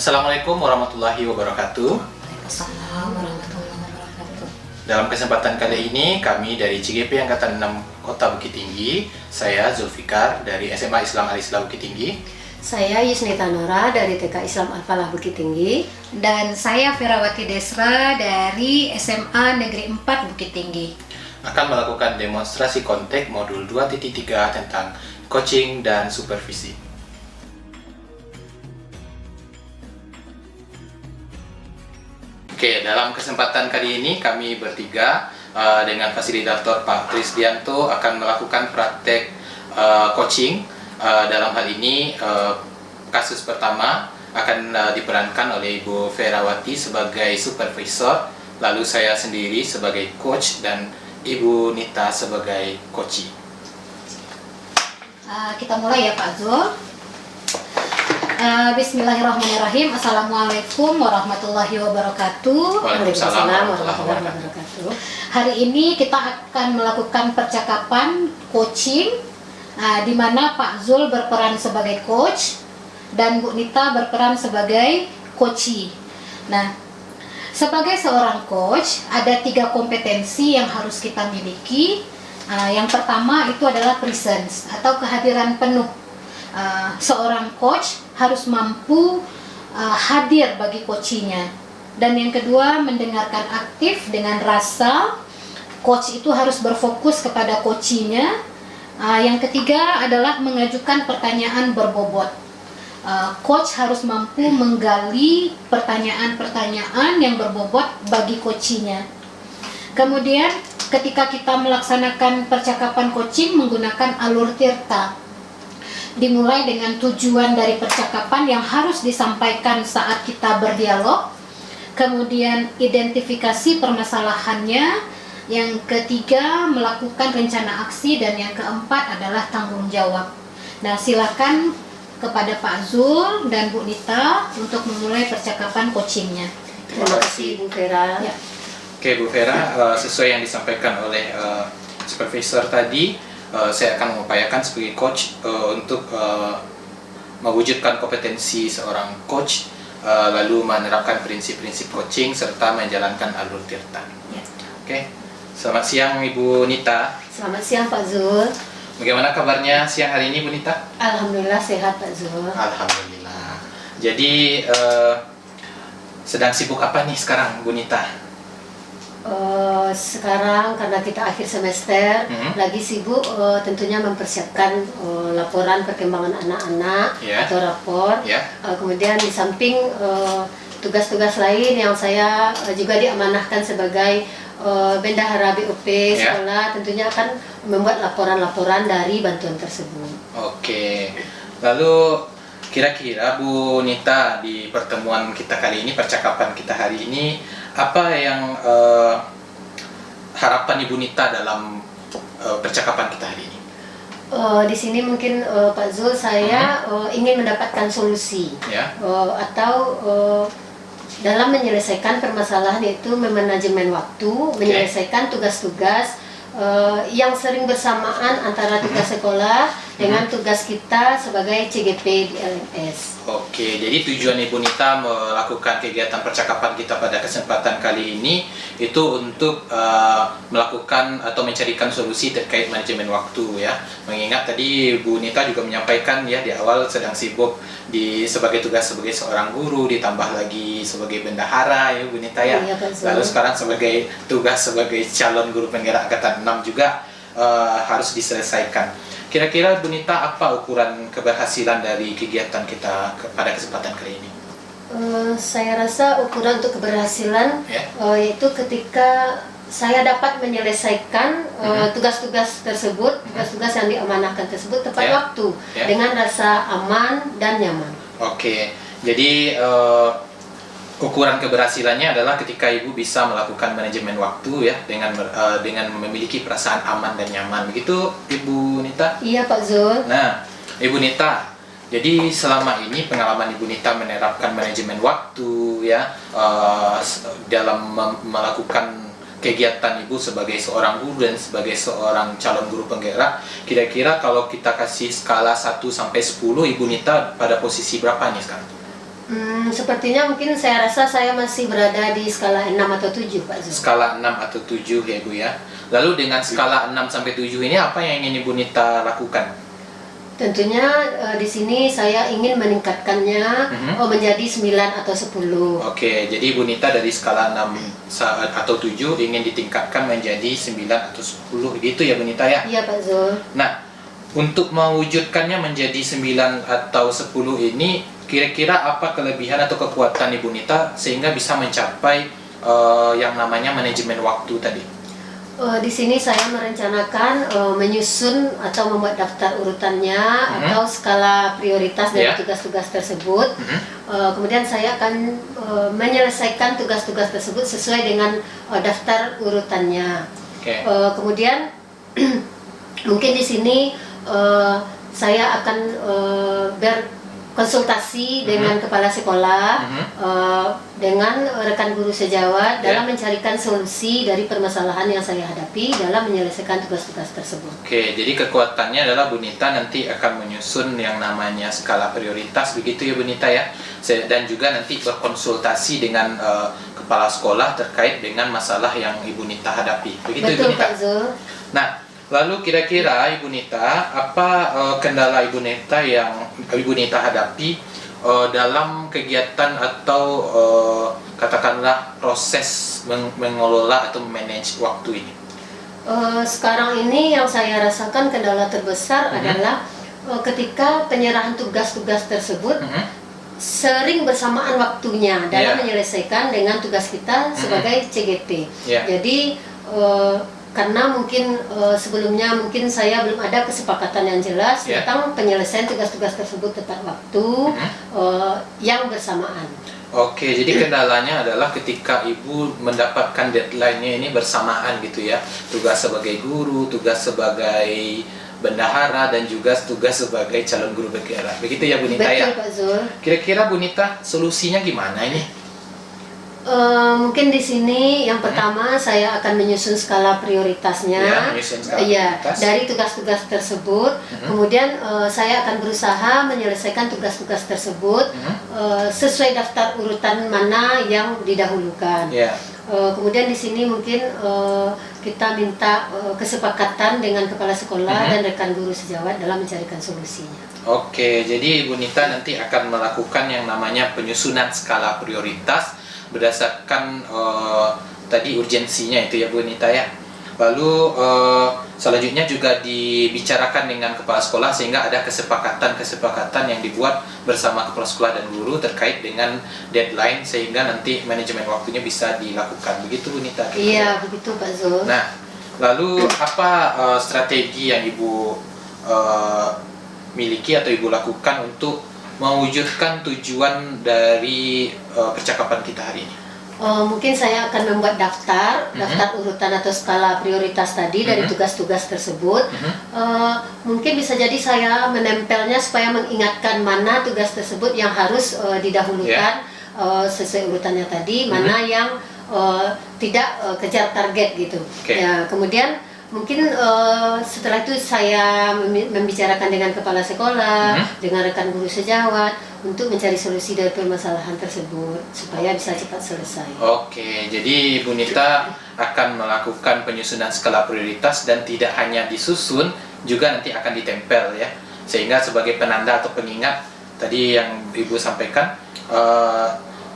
Assalamualaikum warahmatullahi wabarakatuh. Waalaikumsalam warahmatullahi wabarakatuh. Dalam kesempatan kali ini, kami dari CGP Angkatan 6 Kota Bukit Tinggi, saya Zulfikar dari SMA Islam Al-Islah Bukit Tinggi, Saya Yusnita Nora dari TK Islam Al-Falah Bukit Tinggi. Dan saya Ferawati Desra dari SMA Negeri 4 Bukit Tinggi. akan melakukan demonstrasi kontek modul 2.3 tentang coaching dan supervisi. Oke, dalam kesempatan kali ini kami bertiga dengan fasilitator Pak Trisdianto akan melakukan praktek coaching. Dalam hal ini kasus pertama akan diperankan oleh Ibu Ferawati sebagai supervisor, lalu saya sendiri sebagai coach dan Ibu Nita sebagai coachee. Kita mulai ya Pak Zul. Bismillahirrahmanirrahim. Assalamualaikum warahmatullahi wabarakatuh. Waalaikumsalam warahmatullahi wabarakatuh. Hari ini kita akan melakukan percakapan coaching, di mana Pak Zul berperan sebagai coach dan Bu Nita berperan sebagai coachee. Nah, sebagai seorang coach ada 3 kompetensi yang harus kita miliki. Yang pertama itu adalah presence atau kehadiran penuh. Seorang coach harus mampu hadir bagi coachee-nya. Dan yang kedua, mendengarkan aktif dengan rasa. Coach itu harus berfokus kepada coachee-nya. Yang ketiga adalah mengajukan pertanyaan berbobot. Coach harus mampu menggali pertanyaan-pertanyaan yang berbobot bagi coachee-nya. Kemudian ketika kita melaksanakan percakapan coaching menggunakan alur tirta, dimulai dengan tujuan dari percakapan yang harus disampaikan saat kita berdialog, kemudian identifikasi permasalahannya, yang ketiga melakukan rencana aksi, dan yang keempat adalah tanggung jawab. Nah, silakan kepada Pak Zul dan Bu Nita untuk memulai percakapan coachingnya. Terima kasih Bu Vera. Ya. Oke Bu Vera, sesuai yang disampaikan oleh supervisor tadi, saya akan mengupayakan sebagai coach untuk mewujudkan kompetensi seorang coach, lalu menerapkan prinsip-prinsip coaching serta menjalankan alur tirta. Ya. Oke, selamat siang Ibu Nita. Selamat siang Pak Zul. Bagaimana kabarnya siang hari ini Bu Nita? Alhamdulillah sehat Pak Zul. Alhamdulillah. Jadi sedang sibuk apa nih sekarang Bu Nita? Sekarang karena kita akhir semester, lagi sibuk tentunya mempersiapkan laporan perkembangan anak-anak atau rapor. Kemudian di samping tugas-tugas lain yang saya juga diamanahkan sebagai bendahara BOP sekolah, tentunya akan membuat laporan-laporan dari bantuan tersebut. Oke, lalu kira-kira Bu Nita, di pertemuan kita kali ini, percakapan kita hari ini, apa yang harapan Ibu Nita dalam percakapan kita hari ini? Di sini mungkin Pak Zul, saya ingin mendapatkan solusi atau dalam menyelesaikan permasalahan, yaitu memanajemen waktu, menyelesaikan tugas-tugas yang sering bersamaan antara tugas sekolah dengan tugas kita sebagai CGP di LMS. Oke, jadi tujuan Ibu Nita melakukan kegiatan percakapan kita pada kesempatan kali ini itu untuk melakukan atau mencarikan solusi terkait manajemen waktu ya. Mengingat tadi Bu Nita juga menyampaikan ya di awal sedang sibuk sebagai tugas sebagai seorang guru, ditambah lagi sebagai bendahara ya Bu Nita ya. Lalu sekarang sebagai tugas sebagai calon guru penggerak angkatan 6 juga harus diselesaikan. Kira-kira Bu Nita, apa ukuran keberhasilan dari kegiatan kita pada kesempatan kali ini? Saya rasa ukuran untuk keberhasilan yaitu ketika saya dapat menyelesaikan tugas-tugas tersebut, tugas-tugas yang diamanahkan tersebut tepat waktu, dengan rasa aman dan nyaman. Oke, jadi ukuran keberhasilannya adalah ketika Ibu bisa melakukan manajemen waktu ya dengan memiliki perasaan aman dan nyaman. Begitu Ibu Nita? Iya Pak Zul. Nah, Ibu Nita, jadi selama ini pengalaman Ibu Nita menerapkan manajemen waktu ya dalam melakukan kegiatan Ibu sebagai seorang guru dan sebagai seorang calon guru penggerak, kira-kira kalau kita kasih skala 1 sampai 10, Ibu Nita pada posisi berapa nih sekarang? Sepertinya mungkin saya rasa saya masih berada di skala 6 atau 7, Pak Zul. Skala 6 atau 7 ya Ibu ya. Lalu dengan skala 6 sampai 7 ini apa yang ingin Ibu Nita lakukan? Tentunya di sini saya ingin meningkatkannya menjadi 9 atau 10. Oke, jadi Ibu Nita dari skala 6 atau 7 ingin ditingkatkan menjadi 9 atau 10 gitu ya Bu Nita ya? Iya Pak Zul. Nah, untuk mewujudkannya menjadi 9 atau 10 ini, kira-kira apa kelebihan atau kekuatan Ibu Nita sehingga bisa mencapai yang namanya manajemen waktu tadi? Di sini saya merencanakan menyusun atau membuat daftar urutannya atau skala prioritas dari tugas-tugas tersebut. Kemudian saya akan menyelesaikan tugas-tugas tersebut sesuai dengan daftar urutannya. Kemudian mungkin di sini saya akan berkonsultasi dengan kepala sekolah, dengan rekan guru sejawat dalam mencarikan solusi dari permasalahan yang saya hadapi dalam menyelesaikan tugas-tugas tersebut. Oke, jadi kekuatannya adalah Bu Nita nanti akan menyusun yang namanya skala prioritas, begitu ya Bu Nita ya, dan juga nanti berkonsultasi dengan kepala sekolah terkait dengan masalah yang Ibu Nita hadapi, begitu Betul, Ibu Nita? Pak Zul. Nah, lalu kira-kira Ibu Nita, apa kendala Ibu Nita yang Ibu Nita hadapi dalam kegiatan atau katakanlah proses mengelola atau manage waktu ini? Sekarang ini yang saya rasakan kendala terbesar adalah ketika penyerahan tugas-tugas tersebut sering bersamaan waktunya dalam menyelesaikan dengan tugas kita sebagai CGT. Jadi karena mungkin sebelumnya mungkin saya belum ada kesepakatan yang jelas tentang penyelesaian tugas-tugas tersebut tepat waktu yang bersamaan. Oke, jadi kendalanya adalah ketika Ibu mendapatkan deadline-nya ini bersamaan gitu ya. Tugas sebagai guru, tugas sebagai bendahara, dan juga tugas sebagai calon guru bergerak. Begitu ya Bu Nita ya? Betul Pak Zul. Kira-kira Bu Nita solusinya gimana ini? Mungkin di sini yang pertama saya akan menyusun skala prioritasnya, dari tugas-tugas tersebut. Kemudian saya akan berusaha menyelesaikan tugas-tugas tersebut sesuai daftar urutan mana yang didahulukan. Kemudian di sini mungkin kita minta kesepakatan dengan kepala sekolah dan rekan guru sejawat dalam mencarikan solusinya. Oke, jadi Bu Nita nanti akan melakukan yang namanya penyusunan skala prioritas berdasarkan tadi urgensinya itu ya Bu Nita ya. Lalu selanjutnya juga dibicarakan dengan kepala sekolah sehingga ada kesepakatan yang dibuat bersama kepala sekolah dan guru terkait dengan deadline sehingga nanti manajemen waktunya bisa dilakukan. Begitu Bu Nita? Iya, begitu Pak Zul. Nah, lalu apa strategi yang Ibu miliki atau Ibu lakukan untuk mewujudkan tujuan dari percakapan kita hari ini? Mungkin saya akan membuat daftar urutan atau skala prioritas tadi dari tugas-tugas tersebut. Mungkin bisa jadi saya menempelnya supaya mengingatkan mana tugas tersebut yang harus didahulukan sesuai urutannya tadi, mana yang tidak kejar target gitu. Ya, kemudian mungkin setelah itu saya membicarakan dengan kepala sekolah, dengan rekan guru sejawat untuk mencari solusi dari permasalahan tersebut supaya bisa cepat selesai. Oke, jadi Bu Nita akan melakukan penyusunan skala prioritas dan tidak hanya disusun, juga nanti akan ditempel ya, sehingga sebagai penanda atau pengingat tadi yang Ibu sampaikan,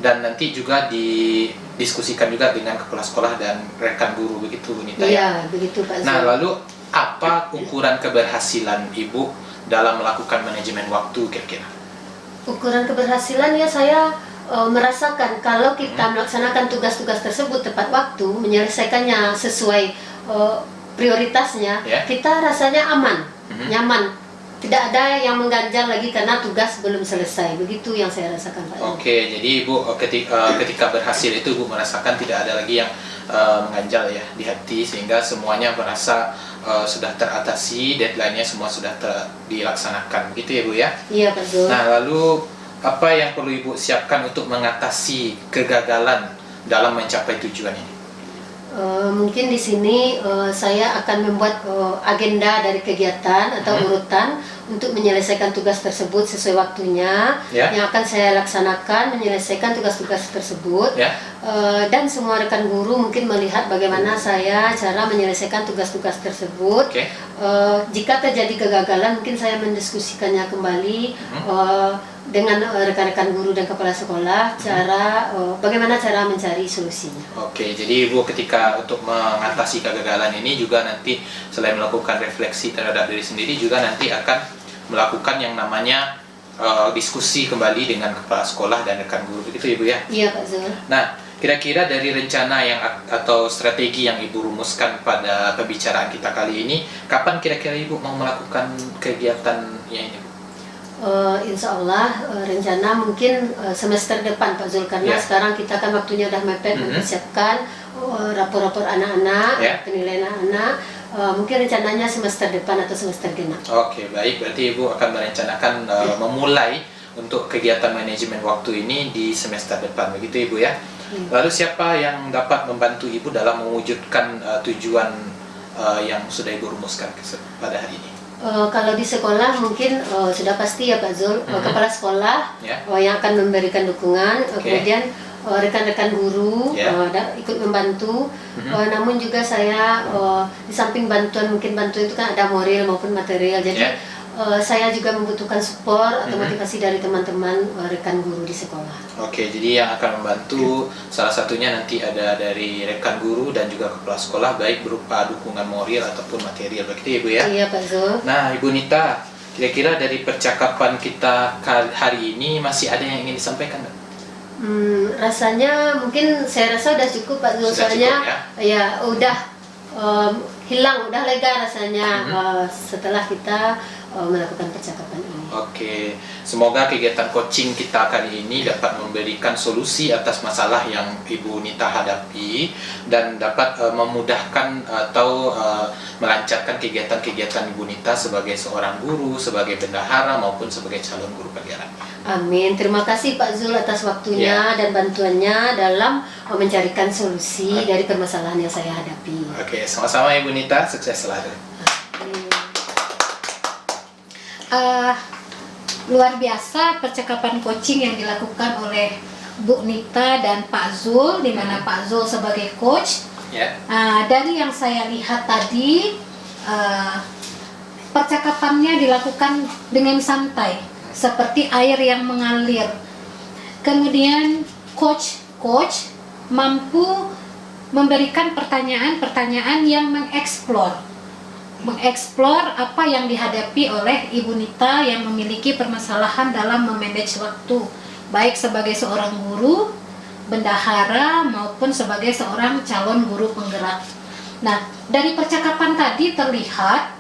dan nanti juga didiskusikan juga dengan kepala sekolah dan rekan guru, begitu Bu Nita ya? Iya, begitu Pak Zul. Nah, lalu apa ukuran keberhasilan Ibu dalam melakukan manajemen waktu kira-kira? Ukuran keberhasilan ya saya merasakan kalau kita melaksanakan tugas-tugas tersebut tepat waktu, menyelesaikannya sesuai prioritasnya, kita rasanya aman, nyaman. Tidak ada yang mengganjal lagi karena tugas belum selesai. Begitu yang saya rasakan Pak. Oke, jadi Ibu ketika berhasil itu Ibu merasakan tidak ada lagi yang mengganjal ya di hati, sehingga semuanya merasa sudah teratasi, deadline-nya semua sudah dilaksanakan. Begitu ya Bu ya? Iya Pak Zul. Nah, lalu apa yang perlu Ibu siapkan untuk mengatasi kegagalan dalam mencapai tujuan ini? Mungkin di sini saya akan membuat agenda dari kegiatan atau urutan untuk menyelesaikan tugas tersebut sesuai waktunya, yang akan saya laksanakan menyelesaikan tugas-tugas tersebut, dan semua rekan guru mungkin melihat bagaimana saya cara menyelesaikan tugas-tugas tersebut. Jika terjadi kegagalan mungkin saya mendiskusikannya kembali dengan rekan-rekan guru dan kepala sekolah, bagaimana cara mencari solusinya. Jadi Ibu ketika untuk mengatasi kegagalan ini juga nanti selain melakukan refleksi terhadap diri sendiri juga nanti akan melakukan yang namanya diskusi kembali dengan kepala sekolah dan rekan guru, begitu Ibu ya? Iya Pak Zul. Nah, kira-kira dari rencana atau strategi yang Ibu rumuskan pada pembicaraan kita kali ini, kapan kira-kira Ibu mau melakukan kegiatannya ini? Insya Allah rencana mungkin semester depan Pak Zul, karena sekarang kita kan waktunya udah mepet mempersiapkan rapor-rapor anak-anak, penilaian anak-anak, mungkin rencananya semester depan atau semester genap. Baik, berarti Ibu akan merencanakan memulai untuk kegiatan manajemen waktu ini di semester depan, begitu Ibu ya? Lalu siapa yang dapat membantu Ibu dalam mewujudkan tujuan yang sudah Ibu rumuskan pada hari ini? Kalau di sekolah mungkin sudah pasti ya Pak Zul, kepala sekolah yang akan memberikan dukungan, kemudian rekan-rekan guru ikut membantu, namun juga saya di samping bantuan, mungkin bantuan itu kan ada moral maupun material, jadi saya juga membutuhkan support atau motivasi dari teman-teman rekan guru di sekolah. Jadi yang akan membantu salah satunya nanti ada dari rekan guru dan juga kepala sekolah, baik berupa dukungan moral ataupun material, begitu Ibu ya? Iya Pak Zul. Nah Ibu Nita, kira-kira dari percakapan kita hari ini masih ada yang ingin disampaikan? Rasanya mungkin saya rasa udah cukup Pak Zul, soalnya ya udah hilang, udah lega rasanya setelah kita melakukan percakapan ini. Semoga kegiatan coaching kita kali ini dapat memberikan solusi atas masalah yang Ibu Nita hadapi dan dapat memudahkan atau melancarkan kegiatan-kegiatan Ibu Nita sebagai seorang guru, sebagai bendahara maupun sebagai calon guru pelajaran. Amin. Terima kasih Pak Zul atas waktunya dan bantuannya dalam mencarikan solusi dari permasalahan yang saya hadapi. Sama-sama Ibu Nita, sukses selalu. Luar biasa percakapan coaching yang dilakukan oleh Bu Nita dan Pak Zul, di mana Pak Zul sebagai coach. Dari yang saya lihat tadi, percakapannya dilakukan dengan santai, seperti air yang mengalir. Kemudian coach mampu memberikan pertanyaan-pertanyaan yang mengeksplor apa yang dihadapi oleh Ibu Nita yang memiliki permasalahan dalam memanage waktu, baik sebagai seorang guru, bendahara, maupun sebagai seorang calon guru penggerak. Nah, dari percakapan tadi terlihat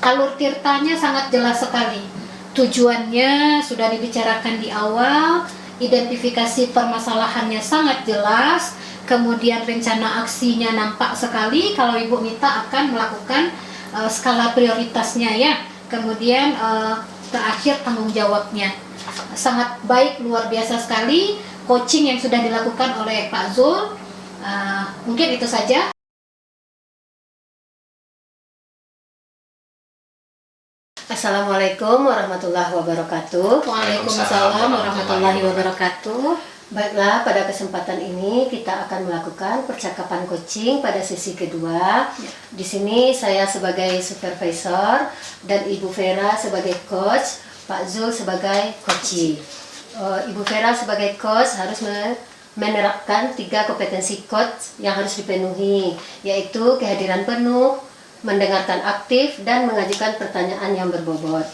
alur tirtanya sangat jelas sekali. Tujuannya sudah dibicarakan di awal, identifikasi permasalahannya sangat jelas, kemudian rencana aksinya nampak sekali kalau Ibu Nita akan melakukan skala prioritasnya ya, kemudian terakhir tanggung jawabnya. Sangat baik, luar biasa sekali coaching yang sudah dilakukan oleh Pak Zul. Mungkin itu saja. Assalamualaikum warahmatullahi wabarakatuh. Waalaikumsalam warahmatullahi wabarakatuh. Baiklah, pada kesempatan ini kita akan melakukan percakapan coaching pada sesi kedua. Di sini saya sebagai supervisor dan Ibu Vera sebagai coach, Pak Zul sebagai coachee. Ibu Vera sebagai coach harus menerapkan 3 kompetensi coach yang harus dipenuhi, yaitu kehadiran penuh, mendengarkan aktif, dan mengajukan pertanyaan yang berbobot.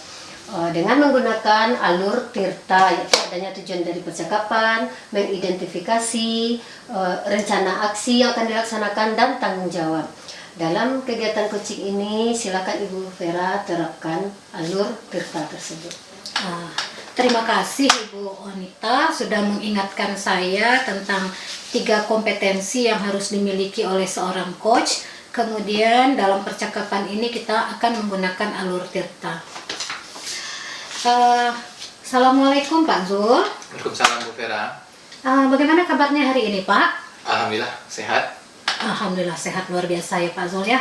Dengan menggunakan alur tirta, yaitu adanya tujuan dari percakapan, mengidentifikasi rencana aksi yang akan dilaksanakan, dan tanggung jawab. Dalam kegiatan coaching ini, silakan Ibu Vera terapkan alur tirta tersebut. Terima kasih Ibu Onita sudah mengingatkan saya tentang 3 kompetensi yang harus dimiliki oleh seorang coach. Kemudian dalam percakapan ini kita akan menggunakan alur tirta. Assalamualaikum Pak Zul. Waalaikumsalam Bu Vera. Bagaimana kabarnya hari ini Pak? Alhamdulillah sehat. Alhamdulillah sehat luar biasa ya Pak Zul ya.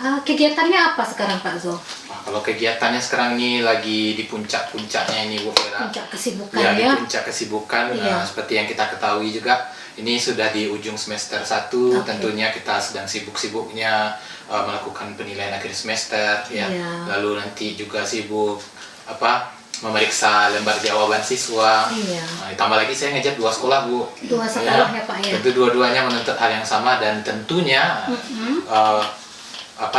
Kegiatannya apa sekarang Pak Zul? Kalau kegiatannya sekarang ini lagi di puncak-puncaknya ini Bu Vera. Puncak kesibukan Ya, ya. di puncak kesibukan. Iya. Seperti yang kita ketahui juga, ini sudah di ujung semester 1. Tentunya kita sedang sibuk-sibuknya melakukan penilaian akhir semester ya. Iya. Lalu nanti juga sibuk memeriksa lembar jawaban siswa. Iya. Ditambah lagi saya ngajar 2 sekolah Bu. 2 sekolah ya Pak ya. Tentu dua-duanya menuntut hal yang sama, dan tentunya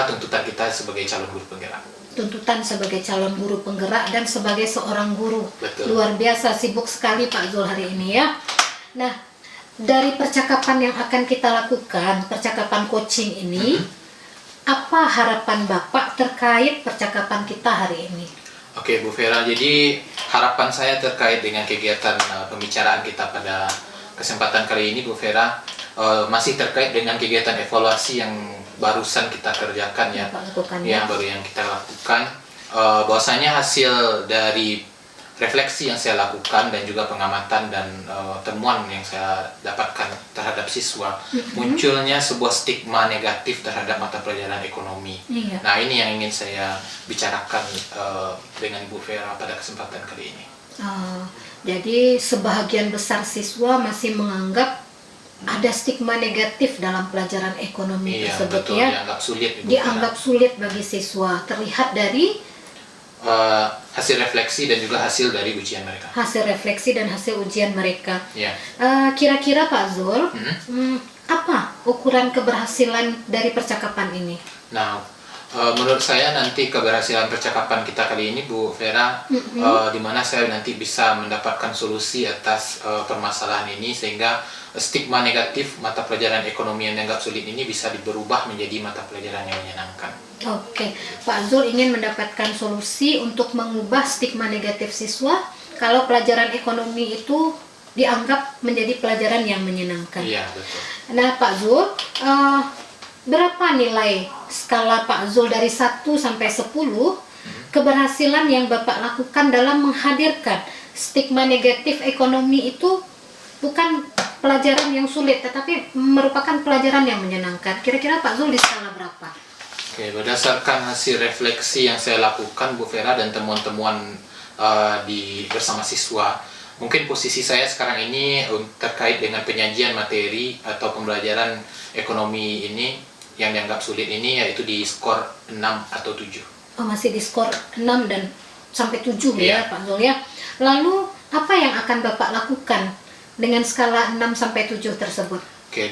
tuntutan kita sebagai calon guru penggerak. Tuntutan sebagai calon guru penggerak dan sebagai seorang guru. Betul. Luar biasa sibuk sekali Pak Zul hari ini ya. Nah, dari percakapan yang akan kita lakukan, percakapan coaching ini, apa harapan Bapak terkait percakapan kita hari ini? Oke Bu Vera, jadi harapan saya terkait dengan kegiatan pembicaraan kita pada kesempatan kali ini Bu Vera, masih terkait dengan kegiatan evaluasi yang barusan kita kerjakan ya, yang baru yang kita lakukan. Bahwasanya hasil dari refleksi yang saya lakukan dan juga pengamatan dan temuan yang saya dapatkan terhadap siswa, munculnya sebuah stigma negatif terhadap mata pelajaran ekonomi. Iya. Nah, ini yang ingin saya bicarakan dengan Ibu Vera pada kesempatan kali ini. Jadi sebahagian besar siswa masih menganggap ada stigma negatif dalam pelajaran ekonomi tersebut, betul, ya. dianggap sulit, dianggap sulit bagi siswa, terlihat dari hasil refleksi dan juga hasil dari ujian mereka. Hasil refleksi dan hasil ujian mereka. Ya. Kira-kira Pak Zul, apa ukuran keberhasilan dari percakapan ini? Nah, menurut saya nanti keberhasilan percakapan kita kali ini Bu Vera, di mana saya nanti bisa mendapatkan solusi atas permasalahan ini, sehingga stigma negatif mata pelajaran ekonomi yang dianggap sulit ini bisa berubah menjadi mata pelajaran yang menyenangkan. Oke, Pak Zul ingin mendapatkan solusi untuk mengubah stigma negatif siswa kalau pelajaran ekonomi itu dianggap menjadi pelajaran yang menyenangkan. Iya, betul. Nah, Pak Zul, berapa nilai skala Pak Zul dari 1 sampai 10 keberhasilan yang Bapak lakukan dalam menghadirkan stigma negatif ekonomi itu bukan pelajaran yang sulit, tetapi merupakan pelajaran yang menyenangkan? Kira-kira Pak Zul di skala berapa? Oke, berdasarkan hasil refleksi yang saya lakukan Bu Vera dan temuan-temuan bersama siswa, mungkin posisi saya sekarang ini terkait dengan penyajian materi atau pembelajaran ekonomi ini yang dianggap sulit ini, yaitu di skor 6 atau 7. Oh, masih di skor 6 dan sampai 7 ya Pak Zul ya. Lalu apa yang akan Bapak lakukan dengan skala 6 sampai 7 tersebut? Oke,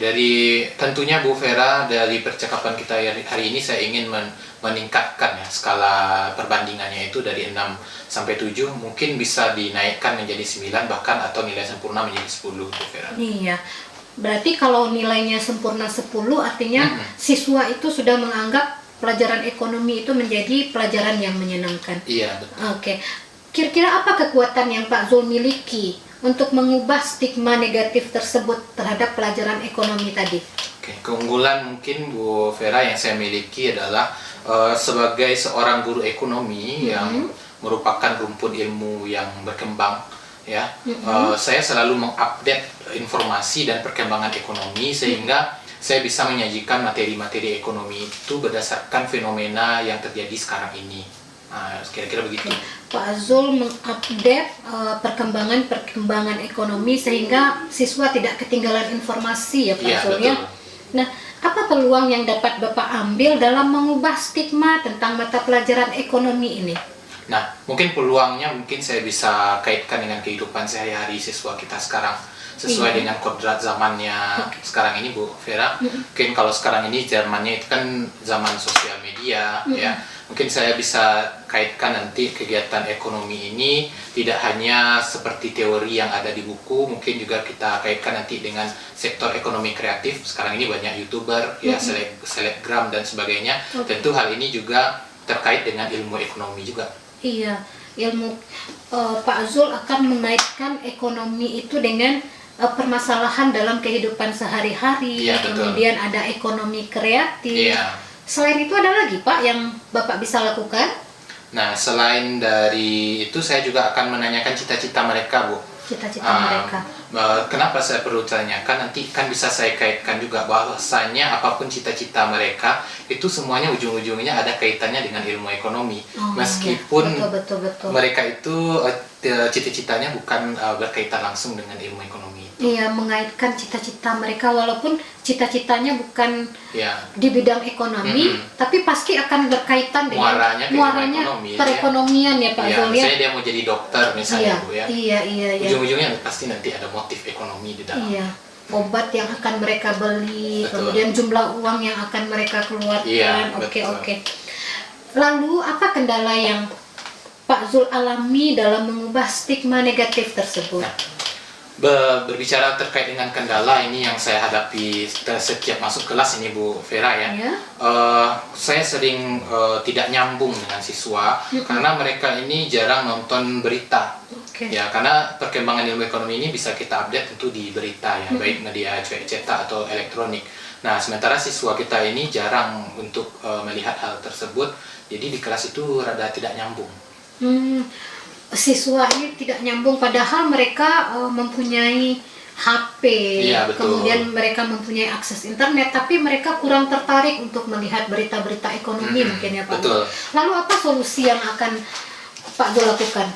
tentunya Bu Vera, dari percakapan kita hari ini saya ingin meningkatkan ya skala perbandingannya itu dari 6 sampai 7, mungkin bisa dinaikkan menjadi 9 bahkan, atau nilai sempurna menjadi 10 Bu Vera. Iya. Berarti kalau nilainya sempurna 10 artinya siswa itu sudah menganggap pelajaran ekonomi itu menjadi pelajaran yang menyenangkan. Iya, betul. Oke. Kira-kira apa kekuatan yang Pak Zul miliki untuk mengubah stigma negatif tersebut terhadap pelajaran ekonomi tadi? Oke, keunggulan mungkin Bu Vera yang saya miliki adalah sebagai seorang guru ekonomi yang merupakan rumpun ilmu yang berkembang ya. Saya selalu mengupdate informasi dan perkembangan ekonomi, sehingga saya bisa menyajikan materi-materi ekonomi itu berdasarkan fenomena yang terjadi sekarang ini. Nah, kira-kira begitu. Pak Zul mengupdate perkembangan ekonomi sehingga siswa tidak ketinggalan informasi ya Pak Zul ya. Nah, apa peluang yang dapat Bapak ambil dalam mengubah stigma tentang mata pelajaran ekonomi ini? Nah, mungkin peluangnya mungkin saya bisa kaitkan dengan kehidupan sehari-hari siswa kita sekarang, sesuai dengan kodrat zamannya sekarang ini Bu Vera. Mungkin kalau sekarang ini zamannya itu kan zaman sosial media ya. Mungkin saya bisa kaitkan nanti kegiatan ekonomi ini tidak hanya seperti teori yang ada di buku, mungkin juga kita kaitkan nanti dengan sektor ekonomi kreatif. Sekarang ini banyak YouTuber, ya selebgram dan sebagainya. Tentu hal ini juga terkait dengan ilmu ekonomi juga. Iya, ilmu Pak Zul akan mengaitkan ekonomi itu dengan permasalahan dalam kehidupan sehari-hari. Kemudian ada ekonomi kreatif. Selain itu ada lagi Pak yang Bapak bisa lakukan? Nah, selain dari itu saya juga akan menanyakan cita-cita mereka Bu cita-cita mereka. Kenapa saya perlu tanyakan, nanti kan bisa saya kaitkan juga bahwasanya apapun cita-cita mereka itu semuanya ujung-ujungnya ada kaitannya dengan ilmu ekonomi. Meskipun ya. Betul. mereka itu cita-citanya bukan berkaitan langsung dengan ilmu ekonomi. Iya, mengaitkan cita-cita mereka walaupun cita-citanya bukan ya. di bidang ekonomi, tapi pasti akan berkaitan dengan muaranya perekonomian ya Pak Zul. Misalnya dia mau jadi dokter misalnya Bu ya. Iya. Ujung-ujungnya pasti nanti ada motif ekonomi di dalam. Iya. Obat yang akan mereka beli, kemudian jumlah uang yang akan mereka keluarkan. Iya, Oke. Lalu apa kendala yang Pak Zul alami dalam mengubah stigma negatif tersebut? Nah, berbicara terkait dengan kendala ini yang saya hadapi setiap masuk kelas ini Bu Vera ya. Saya sering tidak nyambung dengan siswa karena mereka ini jarang nonton berita. Ya, karena perkembangan ilmu ekonomi ini bisa kita update tentu di berita ya, baik media cetak atau elektronik. Nah, sementara siswa kita ini jarang untuk melihat hal tersebut, jadi di kelas itu rada tidak nyambung. Siswa ini tidak nyambung padahal mereka mempunyai HP, kemudian mereka mempunyai akses internet, tapi mereka kurang tertarik untuk melihat berita-berita ekonomi mungkin ya Pak. Betul. Lalu apa solusi yang akan Pak Zul lakukan?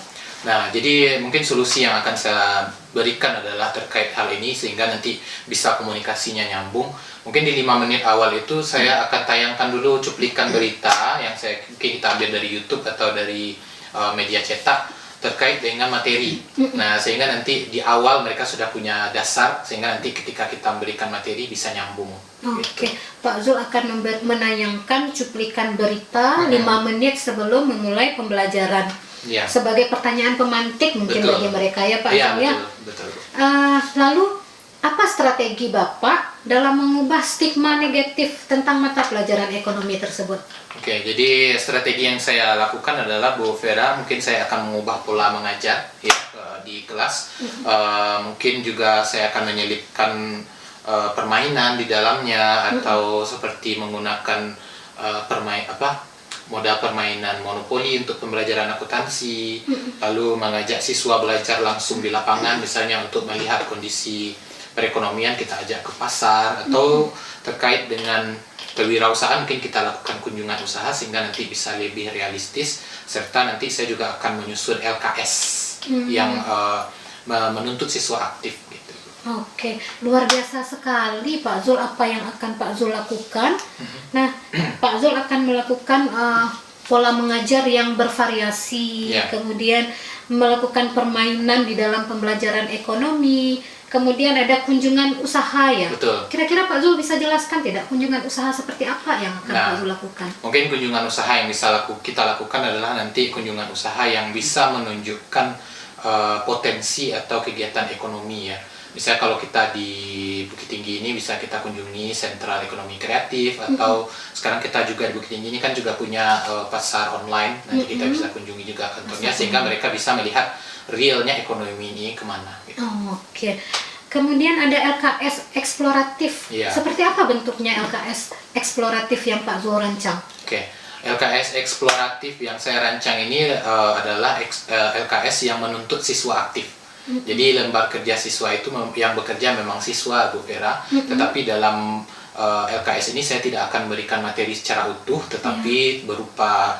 Nah, jadi mungkin solusi yang akan saya berikan adalah terkait hal ini sehingga nanti bisa komunikasinya nyambung. Mungkin di 5 menit awal itu saya akan tayangkan dulu cuplikan berita yang kita ambil dari YouTube atau dari media cetak terkait dengan materi. Nah, sehingga nanti di awal mereka sudah punya dasar sehingga nanti ketika kita memberikan materi bisa nyambung. Oke. Pak Zul akan menayangkan cuplikan berita 5 menit sebelum memulai pembelajaran. Sebagai pertanyaan pemantik mungkin bagi mereka ya Pak Zul ya. Betul. Lalu apa strategi Bapak dalam mengubah stigma negatif tentang mata pelajaran ekonomi tersebut? Oke, jadi strategi yang saya lakukan adalah Bu Vera, mungkin saya akan mengubah pola mengajar ya di kelas. Mungkin juga saya akan menyelipkan permainan di dalamnya atau seperti menggunakan modal permainan monopoli untuk pembelajaran akuntansi, lalu mengajak siswa belajar langsung di lapangan misalnya untuk melihat kondisi perekonomian, kita ajak ke pasar atau terkait dengan kewirausahaan mungkin kita lakukan kunjungan usaha sehingga nanti bisa lebih realistis, serta nanti saya juga akan menyusun LKS yang menuntut siswa aktif gitu. Oke, luar biasa sekali Pak Zul apa yang akan Pak Zul lakukan. Nah, Pak Zul akan melakukan pola mengajar yang bervariasi, kemudian melakukan permainan di dalam pembelajaran ekonomi, kemudian ada kunjungan usaha ya. Betul. Kira-kira Pak Zul bisa jelaskan tidak kunjungan usaha seperti apa yang akan Pak Zul lakukan? Mungkin kunjungan usaha yang bisa kita lakukan adalah nanti kunjungan usaha yang bisa menunjukkan potensi atau kegiatan ekonomi ya. Misalnya kalau kita di Bukit Tinggi ini bisa kita kunjungi sentral ekonomi kreatif atau sekarang kita juga di Bukit Tinggi ini kan juga punya pasar online, nanti kita bisa kunjungi juga kantornya sehingga mereka bisa melihat realnya ekonomi ini kemana gitu. Oke. Kemudian ada LKS eksploratif. Seperti apa bentuknya LKS eksploratif yang Pak Zul rancang? Oke. LKS eksploratif yang saya rancang ini adalah LKS yang menuntut siswa aktif. Jadi lembar kerja siswa itu yang bekerja memang siswa Bu Vera, tetapi dalam LKS ini saya tidak akan memberikan materi secara utuh, tetapi berupa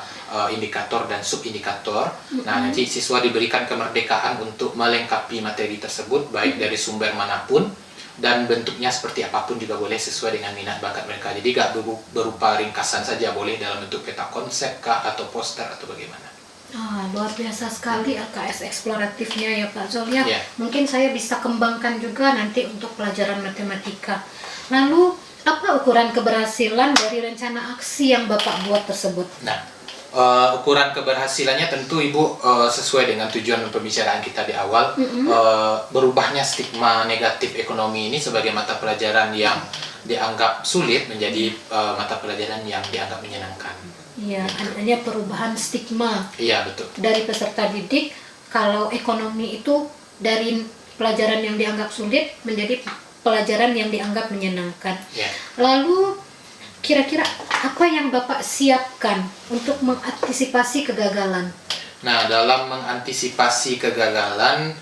indikator dan subindikator. Nah, nanti siswa diberikan kemerdekaan untuk melengkapi materi tersebut baik dari sumber manapun dan bentuknya seperti apapun juga boleh sesuai dengan minat bakat mereka. Jadi gak berupa ringkasan saja, boleh dalam bentuk peta konsep kah atau poster atau bagaimana. Luar biasa sekali LKS eksploratifnya ya Pak Zul ya. Mungkin saya bisa kembangkan juga nanti untuk pelajaran matematika. Lalu apa ukuran keberhasilan dari rencana aksi yang Bapak buat tersebut? Nah, ukuran keberhasilannya tentu Ibu sesuai dengan tujuan pembicaraan kita di awal, berubahnya stigma negatif ekonomi ini sebagai mata pelajaran yang dianggap sulit menjadi mata pelajaran yang dianggap menyenangkan. Iya, adanya perubahan stigma. Iya, betul. Dari peserta didik, kalau ekonomi itu dari pelajaran yang dianggap sulit menjadi pelajaran yang dianggap menyenangkan. Lalu kira-kira apa yang Bapak siapkan untuk mengantisipasi kegagalan? Nah, dalam mengantisipasi kegagalan,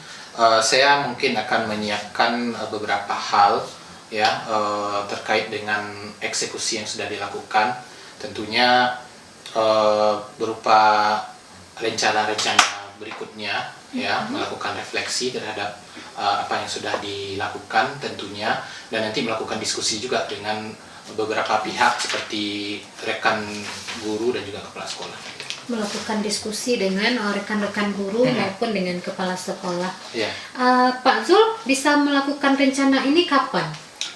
saya mungkin akan menyiapkan beberapa hal ya terkait dengan eksekusi yang sudah dilakukan, tentunya berupa rencana-rencana berikutnya ya, melakukan refleksi terhadap apa yang sudah dilakukan tentunya, dan nanti melakukan diskusi juga dengan beberapa pihak seperti rekan guru dan juga kepala sekolah. Melakukan diskusi dengan rekan-rekan guru maupun dengan kepala sekolah. Ya. Pak Zul bisa melakukan rencana ini kapan?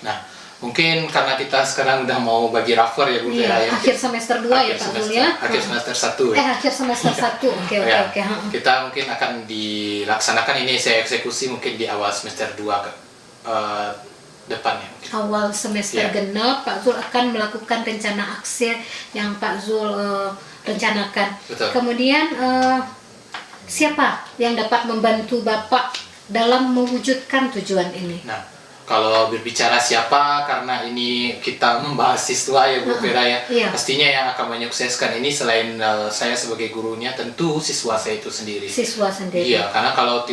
Nah, mungkin karena kita sekarang udah mau bagi rapor ya Bu Vera ya. Akhir semester 2 ya Pak Zul ya. Akhir semester 1 ya. Akhir semester 1. Oke. Kita mungkin akan dilaksanakan ini, saya eksekusi mungkin di awal semester 2 depannya. Awal semester genap Pak Zul akan melakukan rencana aksi yang Pak Zul rencanakan. Betul. Kemudian siapa yang dapat membantu Bapak dalam mewujudkan tujuan ini? Nah, kalau berbicara siapa, karena ini kita membahas siswa ya Bu Vera ya, pastinya yang akan menyukseskan ini selain saya sebagai gurunya, tentu siswa saya itu sendiri. Siswa sendiri. Iya, karena kalau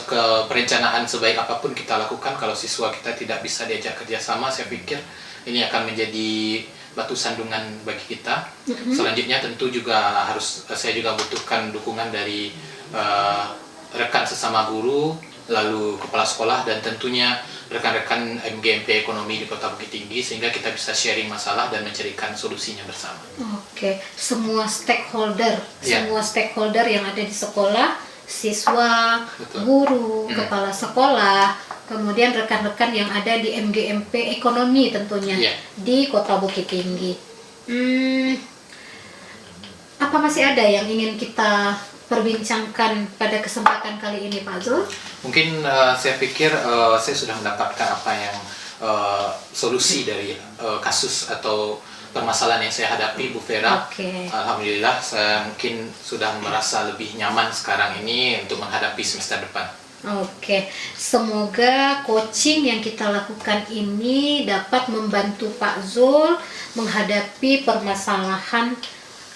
ke perencanaan sebaik apapun kita lakukan, kalau siswa kita tidak bisa diajak kerjasama, saya pikir ini akan menjadi batu sandungan bagi kita. Selanjutnya tentu juga saya juga butuhkan dukungan dari rekan sesama guru, lalu kepala sekolah, dan tentunya rekan-rekan MGMP Ekonomi di Kota Bukit Tinggi, sehingga kita bisa sharing masalah dan mencarikan solusinya bersama. Oke, semua stakeholder yang ada di sekolah, siswa, guru, kepala sekolah, kemudian rekan-rekan yang ada di MGMP Ekonomi tentunya di Kota Bukit Tinggi. Apa masih ada yang ingin kita perbincangkan pada kesempatan kali ini Pak Zul? Mungkin saya pikir saya sudah mendapatkan apa yang solusi dari kasus atau permasalahan yang saya hadapi Bu Vera. Alhamdulillah saya mungkin sudah merasa lebih nyaman sekarang ini untuk menghadapi semester depan. Semoga coaching yang kita lakukan ini dapat membantu Pak Zul menghadapi permasalahan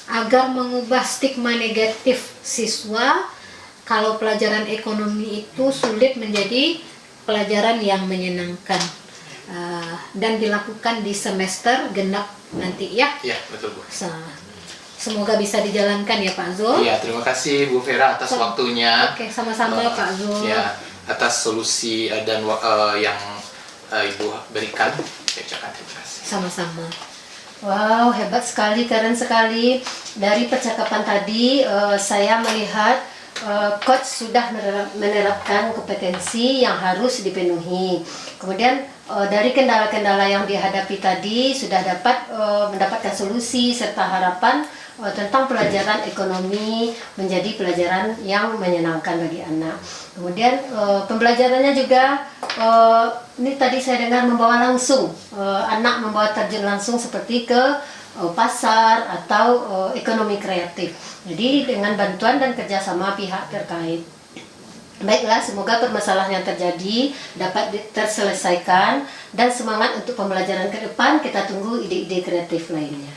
agar mengubah stigma negatif siswa kalau pelajaran ekonomi itu sulit menjadi pelajaran yang menyenangkan, dan dilakukan di semester genap nanti ya. Iya, betul Bu. Semoga bisa dijalankan ya Pak Zul. Iya, terima kasih Bu Vera atas waktunya. Sama-sama Pak Zul. Ya, atas solusi dan yang Ibu berikan. Saya ucapkan terima kasih. Sama-sama. Wow, hebat sekali, keren sekali. Dari percakapan tadi saya melihat coach sudah menerapkan kompetensi yang harus dipenuhi. Kemudian dari kendala-kendala yang dihadapi tadi sudah dapat mendapatkan solusi serta harapan tentang pelajaran ekonomi menjadi pelajaran yang menyenangkan bagi anak. Kemudian pembelajarannya juga ini tadi saya dengar membawa langsung anak membawa terjun langsung seperti ke pasar atau ekonomi kreatif. Jadi dengan bantuan dan kerjasama pihak terkait. Baiklah, semoga permasalahan yang terjadi dapat terselesaikan dan semangat untuk pembelajaran ke depan. Kita tunggu ide-ide kreatif lainnya.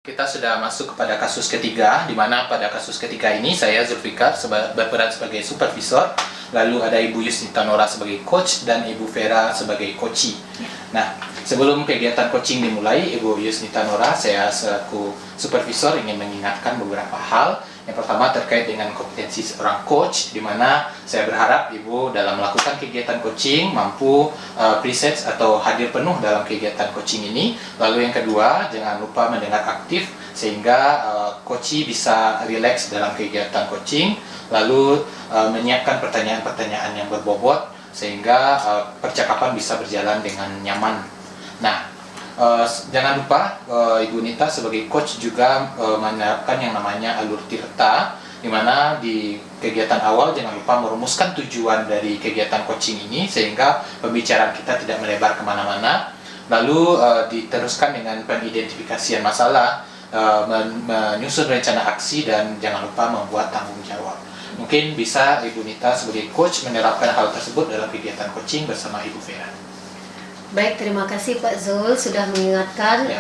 Kita sudah masuk kepada kasus ketiga, di mana pada kasus ketiga ini saya Zulfikar berperan sebagai supervisor, lalu ada Ibu Yusnita Nora sebagai coach dan Ibu Vera sebagai coachee. Nah, sebelum kegiatan coaching dimulai, Ibu Yusnita Nora, saya selaku supervisor ingin mengingatkan beberapa hal. Yang pertama terkait dengan kompetensi seorang coach, di mana saya berharap Ibu dalam melakukan kegiatan coaching mampu presets atau hadir penuh dalam kegiatan coaching ini. Lalu yang kedua, jangan lupa mendengar aktif sehingga coachee bisa rileks dalam kegiatan coaching. Lalu menyiapkan pertanyaan-pertanyaan yang berbobot sehingga percakapan bisa berjalan dengan nyaman. Nah, jangan lupa Ibu Nita sebagai coach juga menerapkan yang namanya alur tirta, di mana di kegiatan awal jangan lupa merumuskan tujuan dari kegiatan coaching ini sehingga pembicaraan kita tidak melebar kemana-mana. Lalu diteruskan dengan pengidentifikasian masalah, menyusun rencana aksi, dan jangan lupa membuat tanggung jawab. Mungkin bisa Ibu Nita sebagai coach menerapkan hal tersebut dalam kegiatan coaching bersama Ibu Vera. Baik, terima kasih Pak Zul sudah mengingatkan.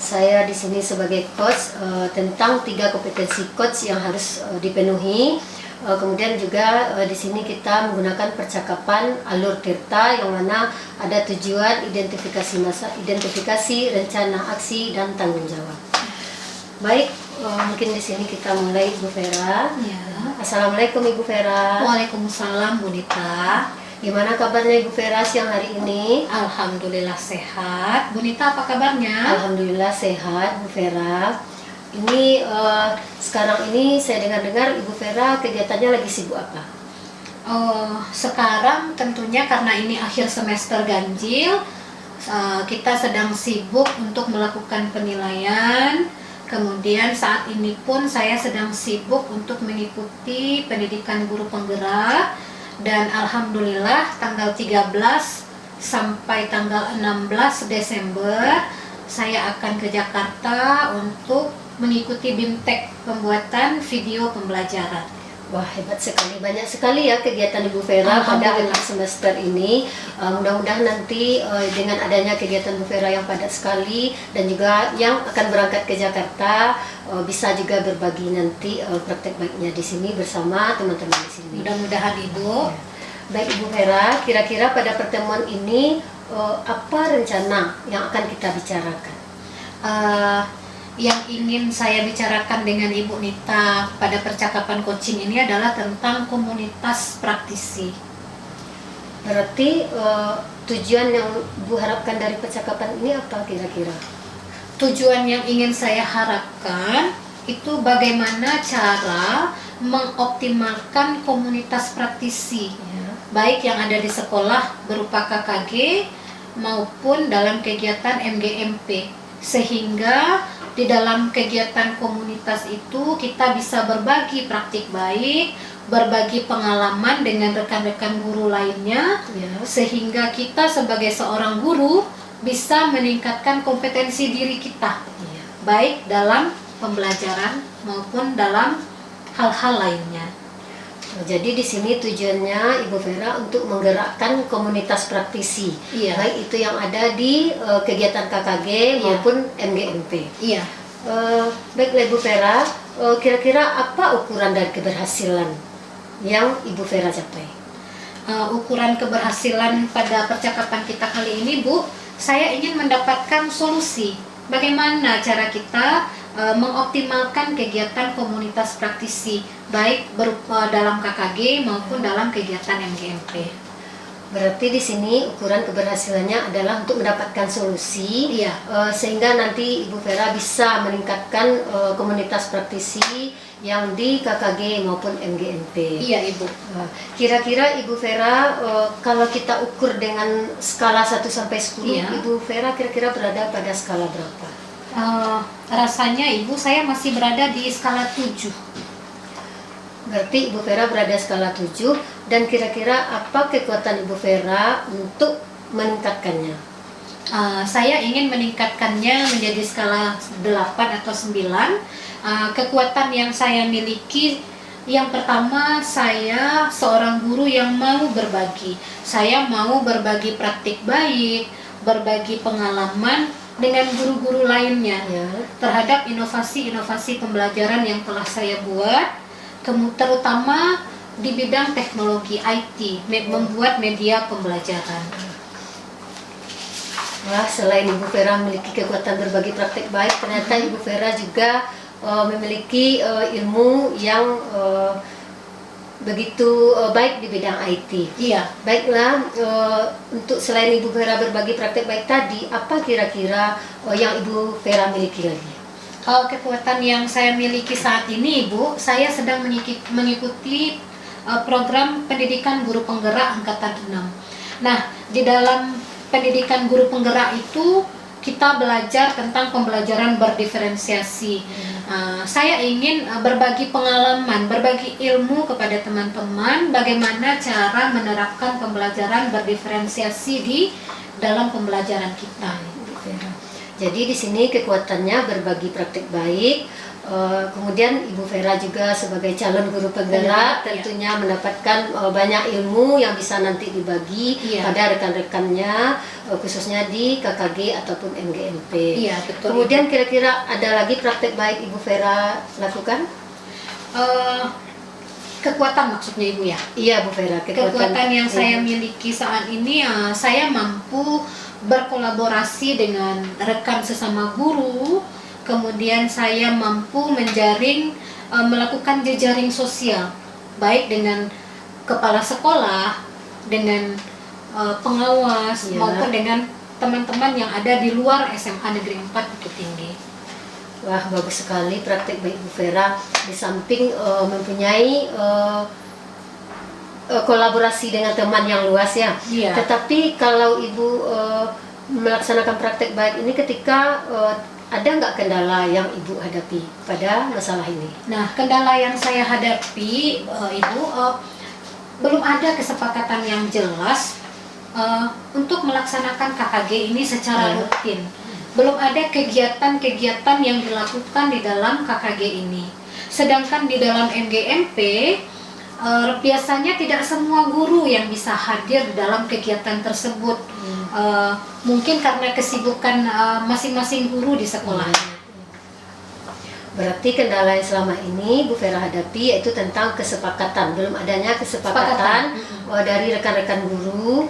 Saya di sini sebagai coach tentang 3 kompetensi coach yang harus dipenuhi. Kemudian juga di sini kita menggunakan percakapan alur tirta yang mana ada tujuan, identifikasi masa, identifikasi, rencana aksi dan tanggung jawab. Baik, mungkin di sini kita mulai Ibu Vera. Ya. Assalamualaikum Ibu Vera. Waalaikumsalam Bu Nita. Gimana kabarnya Ibu Vera siang hari ini? Alhamdulillah sehat. Bu Nita apa kabarnya? Alhamdulillah sehat Bu Vera. Ini sekarang ini saya dengar-dengar Ibu Vera kegiatannya lagi sibuk apa? Sekarang tentunya karena ini akhir semester ganjil, kita sedang sibuk untuk melakukan penilaian. Kemudian saat ini pun saya sedang sibuk untuk mengikuti pendidikan guru penggerak. Dan alhamdulillah tanggal 13 sampai tanggal 16 Desember saya akan ke Jakarta untuk mengikuti BIMTEK, pembuatan video pembelajaran. Wah, hebat sekali, banyak sekali ya kegiatan Ibu Vera pada akhir semester ini. Mudah-mudahan nanti dengan adanya kegiatan Bu Vera yang padat sekali dan juga yang akan berangkat ke Jakarta bisa juga berbagi nanti praktek baiknya di sini bersama teman-teman di sini. Mudah-mudahan Ibu. Baik Ibu Vera, kira-kira pada pertemuan ini apa rencana yang akan kita bicarakan? Yang ingin saya bicarakan dengan Ibu Nita pada percakapan coaching ini adalah tentang komunitas praktisi. Berarti tujuan yang Bu harapkan dari percakapan ini apa kira-kira? Tujuan yang ingin saya harapkan itu bagaimana cara mengoptimalkan komunitas praktisi, baik yang ada di sekolah berupa KKG maupun dalam kegiatan MGMP, sehingga di dalam kegiatan komunitas itu kita bisa berbagi praktik baik, berbagi pengalaman dengan rekan-rekan guru lainnya, sehingga kita sebagai seorang guru bisa meningkatkan kompetensi diri kita, baik dalam pembelajaran maupun dalam hal-hal lainnya. Jadi di sini tujuannya Ibu Vera untuk menggerakkan komunitas praktisi, baik itu yang ada di kegiatan KKG maupun MGMP. Iya. Baiklah Ibu Vera, kira-kira apa ukuran dari keberhasilan yang Ibu Vera capai? Ukuran keberhasilan pada percakapan kita kali ini, Bu, saya ingin mendapatkan solusi. Bagaimana cara kita mengoptimalkan kegiatan komunitas praktisi baik berupa dalam KKG maupun dalam kegiatan MGMP. Berarti di sini ukuran keberhasilannya adalah untuk mendapatkan solusi, sehingga nanti Ibu Vera bisa meningkatkan komunitas praktisi yang di KKG maupun MGMP. Iya Ibu. Kira-kira Ibu Vera kalau kita ukur dengan skala 1 sampai 10, Ibu Vera kira-kira berada pada skala berapa? Rasanya Ibu saya masih berada di skala 7. Berarti Ibu Vera berada skala 7, dan kira-kira apa kekuatan Ibu Vera untuk meningkatkannya? Saya ingin meningkatkannya menjadi skala 8 atau 9. Kekuatan yang saya miliki, yang pertama, saya seorang guru yang mau berbagi. Saya mau berbagi praktik baik, berbagi pengalaman dengan guru-guru lainnya terhadap inovasi-inovasi pembelajaran yang telah saya buat, terutama di bidang teknologi IT, membuat media pembelajaran. Wah, selain Ibu Vera memiliki kekuatan berbagi praktek baik, ternyata Ibu Vera juga memiliki ilmu yang begitu baik di bidang IT. Iya. Baiklah, untuk selain Ibu Vera berbagi praktek baik tadi, apa kira-kira yang Ibu Vera miliki lagi? Kekuatan yang saya miliki saat ini, Ibu, saya sedang mengikuti program pendidikan guru penggerak angkatan 6. Nah, di dalam pendidikan guru penggerak itu kita belajar tentang pembelajaran berdiferensiasi. Saya ingin berbagi pengalaman, berbagi ilmu kepada teman-teman bagaimana cara menerapkan pembelajaran berdiferensiasi di dalam pembelajaran kita. Jadi di sini kekuatannya berbagi praktik baik, Kemudian Ibu Vera juga sebagai calon guru penggerak tentunya mendapatkan banyak ilmu yang bisa nanti dibagi pada rekan-rekannya, khususnya di KKG ataupun MGMP. Iya, betul. Kemudian kira-kira ada lagi praktek baik Ibu Vera lakukan? Kekuatan maksudnya Ibu ya? Iya Bu Vera, kekuatan yang saya miliki saat ini, saya mampu berkolaborasi dengan rekan sesama guru. Kemudian saya mampu menjaring, melakukan jejaring sosial, baik dengan kepala sekolah, dengan pengawas, maupun dengan teman-teman yang ada di luar SMA Negeri 4 Bukit Tinggi. Wah, bagus sekali praktik baik Bu Vera. Di samping mempunyai kolaborasi dengan teman yang luas ya. Tetapi kalau Ibu melaksanakan praktek baik ini ketika ada nggak kendala yang Ibu hadapi pada masalah ini? Nah, kendala yang saya hadapi, Ibu, belum ada kesepakatan yang jelas untuk melaksanakan KKG ini secara rutin. Belum ada kegiatan-kegiatan yang dilakukan di dalam KKG ini. Sedangkan di dalam MGMP, biasanya tidak semua guru yang bisa hadir di dalam kegiatan tersebut. Mungkin karena kesibukan masing-masing guru di sekolah. Berarti kendala yang selama ini Bu Vera hadapi yaitu tentang kesepakatan. Belum adanya kesepakatan dari rekan-rekan guru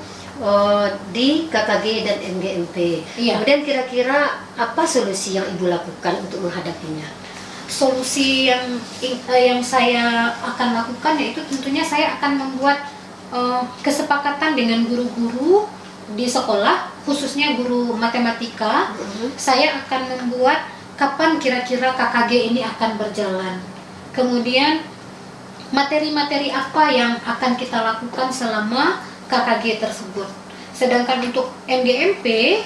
di KKG dan MGMP. Kemudian kira-kira apa solusi yang Ibu lakukan untuk menghadapinya? Solusi yang saya akan lakukan yaitu tentunya saya akan membuat kesepakatan dengan guru-guru di sekolah, khususnya guru matematika. Saya akan membuat kapan kira-kira KKG ini akan berjalan. Kemudian materi-materi apa yang akan kita lakukan selama KKG tersebut. Sedangkan untuk MGMP,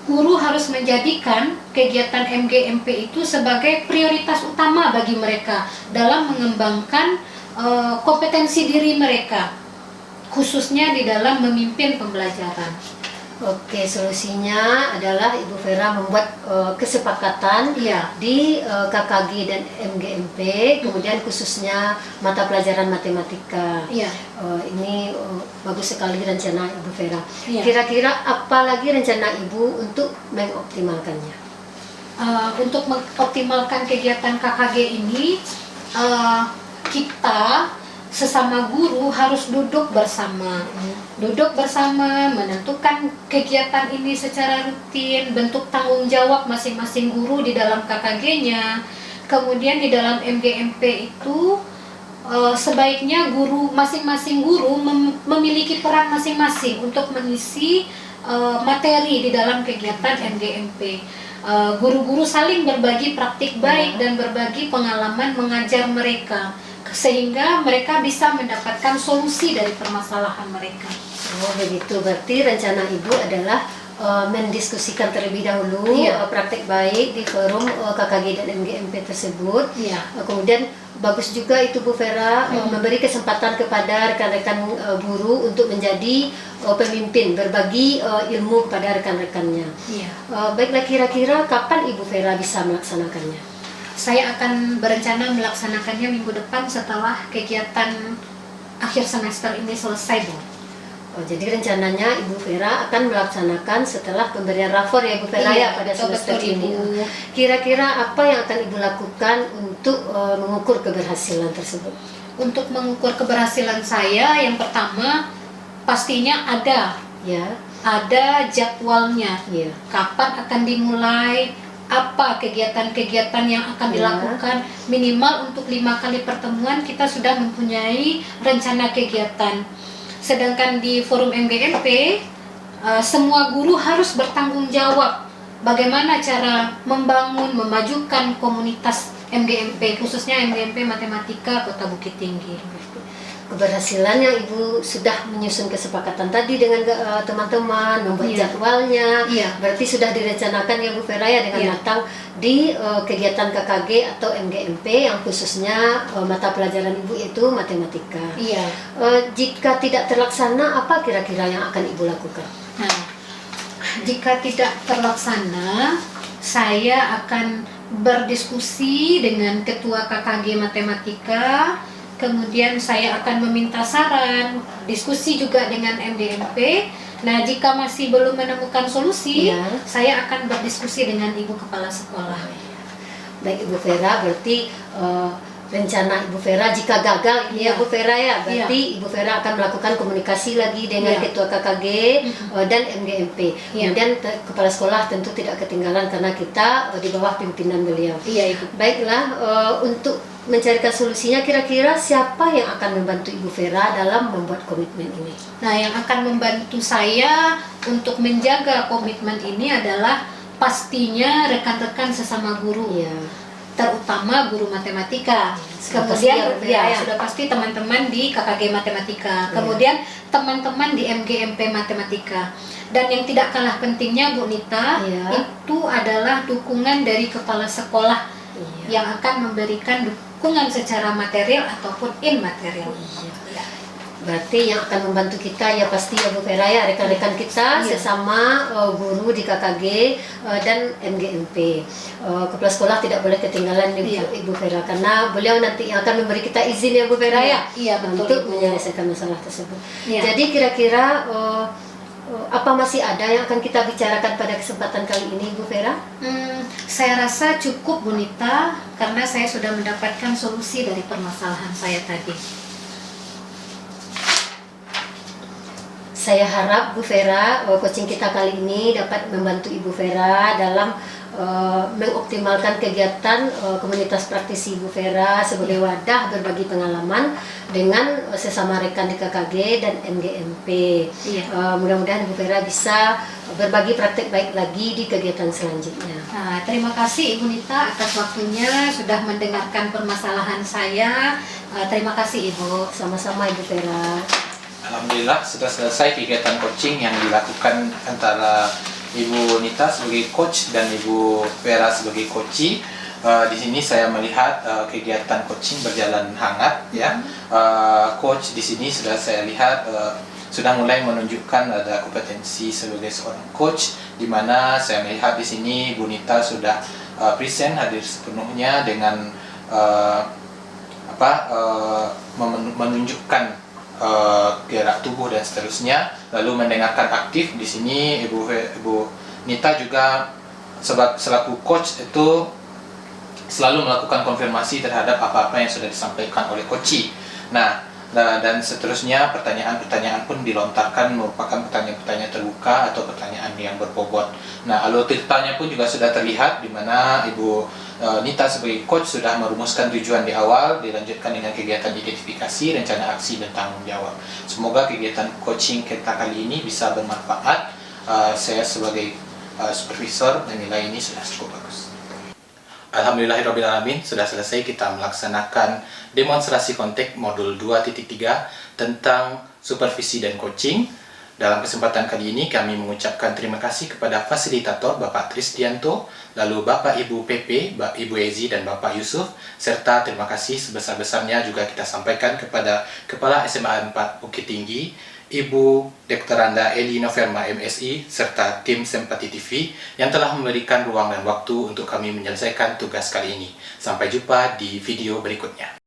guru harus menjadikan kegiatan MGMP itu sebagai prioritas utama bagi mereka dalam mengembangkan kompetensi diri mereka, khususnya di dalam memimpin pembelajaran. Oke, solusinya adalah Ibu Vera membuat kesepakatan di KKG dan MGMP, kemudian khususnya mata pelajaran matematika. Ini bagus sekali rencana Ibu Vera. Kira-kira apa lagi rencana Ibu untuk mengoptimalkannya? Untuk mengoptimalkan kegiatan KKG ini, kita sesama guru harus duduk bersama, menentukan kegiatan ini secara rutin, bentuk tanggung jawab masing-masing guru di dalam KKG-nya. Kemudian di dalam MGMP itu sebaiknya masing-masing guru memiliki peran masing-masing untuk mengisi materi di dalam kegiatan MGMP. Guru-guru saling berbagi praktik baik dan berbagi pengalaman mengajar mereka, sehingga mereka bisa mendapatkan solusi dari permasalahan mereka. Oh begitu, berarti rencana Ibu adalah mendiskusikan terlebih dahulu praktek baik di forum KKG dan MGMP tersebut. Kemudian bagus juga itu Bu Vera memberi kesempatan kepada rekan-rekan guru untuk menjadi pemimpin, berbagi ilmu kepada rekan-rekannya. Baiklah, kira-kira kapan Ibu Vera bisa melaksanakannya? Saya akan berencana melaksanakannya minggu depan setelah kegiatan akhir semester ini selesai, Bu. Jadi rencananya Ibu Vera akan melaksanakan setelah pemberian rapor ya Ibu Vera pada semester ini. Kira-kira apa yang akan Ibu lakukan untuk mengukur keberhasilan tersebut? Untuk mengukur keberhasilan saya, yang pertama pastinya ada jadwalnya. Kapan akan dimulai? Apa kegiatan-kegiatan yang akan dilakukan? Minimal untuk 5 kali pertemuan kita sudah mempunyai rencana kegiatan. Sedangkan di forum MGMP, semua guru harus bertanggung jawab bagaimana cara membangun, memajukan komunitas MGMP, khususnya MGMP Matematika Kota Bukit Tinggi. Keberhasilan yang Ibu sudah menyusun kesepakatan tadi dengan teman-teman, membuat jadwalnya, berarti sudah direncanakan ya Bu Vera ya dengan matang di kegiatan KKG atau MGMP yang khususnya mata pelajaran Ibu itu matematika. Jika tidak terlaksana, apa kira-kira yang akan Ibu lakukan? Nah, jika tidak terlaksana, saya akan berdiskusi dengan Ketua KKG Matematika, kemudian saya akan meminta saran, diskusi juga dengan MDMP. Nah, jika masih belum menemukan solusi, saya akan berdiskusi dengan Ibu Kepala Sekolah. Baik Ibu Vera, berarti rencana Ibu Vera jika gagal ini ya Bu Vera ya, berarti Ibu Vera akan melakukan komunikasi lagi dengan Ketua KKG dan MGMP. Kemudian Kepala Sekolah tentu tidak ketinggalan karena kita di bawah pimpinan beliau. Iya Ibu. Baiklah, untuk mencarikan solusinya, kira-kira siapa yang akan membantu Ibu Vera dalam membuat komitmen ini? Nah, yang akan membantu saya untuk menjaga komitmen ini adalah pastinya rekan-rekan sesama guru, terutama guru matematika. Kemudian sudah pasti teman-teman di KKG Matematika, kemudian teman-teman di MGMP Matematika. Dan yang tidak kalah pentingnya Bu Nita, itu adalah dukungan dari kepala sekolah yang akan memberikan dukungan secara material ataupun immaterial. Berarti yang akan membantu kita ya pasti ya Bu Vera ya, rekan-rekan kita sesama guru di KKG dan MGMP. Kepala sekolah tidak boleh ketinggalan Ibu Vera karena beliau nanti yang akan memberi kita izin ya Bu Vera untuk menyelesaikan masalah tersebut. Jadi kira-kira apa masih ada yang akan kita bicarakan pada kesempatan kali ini Bu Vera? Saya rasa cukup Bu Nita karena saya sudah mendapatkan solusi dari permasalahan saya tadi. Saya harap Bu Vera, coaching kita kali ini dapat membantu Ibu Vera dalam mengoptimalkan kegiatan komunitas praktisi Ibu Vera sebagai wadah berbagi pengalaman dengan sesama rekan di KKG dan MGMP. Mudah-mudahan Ibu Vera bisa berbagi praktek baik lagi di kegiatan selanjutnya. Nah, terima kasih Ibu Nita atas waktunya sudah mendengarkan permasalahan saya. Terima kasih Ibu. Sama-sama Ibu Vera. Alhamdulillah sudah selesai kegiatan coaching yang dilakukan antara Ibu Nita sebagai coach dan Ibu Vera sebagai coachee. Di sini saya melihat kegiatan coaching berjalan hangat ya. Coach di sini sudah saya lihat sudah mulai menunjukkan ada kompetensi sebagai seorang coach, di mana saya melihat di sini Bu Nita sudah present hadir sepenuhnya dengan menunjukkan gerak tubuh dan seterusnya, lalu mendengarkan aktif. Di sini Ibu Nita juga selaku coach itu selalu melakukan konfirmasi terhadap apa-apa yang sudah disampaikan oleh coachee. Nah, dan seterusnya pertanyaan-pertanyaan pun dilontarkan merupakan pertanyaan-pertanyaan terbuka atau pertanyaan yang berbobot. Nah, alutsistanya pun juga sudah terlihat di mana Ibu Nita sebagai coach sudah merumuskan tujuan di awal, dilanjutkan dengan kegiatan identifikasi, rencana aksi, dan tanggung jawab. Semoga kegiatan coaching kita kali ini bisa bermanfaat. Saya sebagai supervisor menilai ini sudah cukup bagus. Alhamdulillahirrabbilalamin, sudah selesai kita melaksanakan demonstrasi kontek modul 2.3 tentang supervisi dan coaching. Dalam kesempatan kali ini kami mengucapkan terima kasih kepada fasilitator Bapak Tristianto, lalu Bapak Ibu PP, Ibu Ezi, dan Bapak Yusuf, serta terima kasih sebesar-besarnya juga kita sampaikan kepada Kepala SMA 4 Bukit Tinggi, Ibu Dektoranda Eli Noverma MSI, serta tim Sempati TV yang telah memberikan ruang dan waktu untuk kami menyelesaikan tugas kali ini. Sampai jumpa di video berikutnya.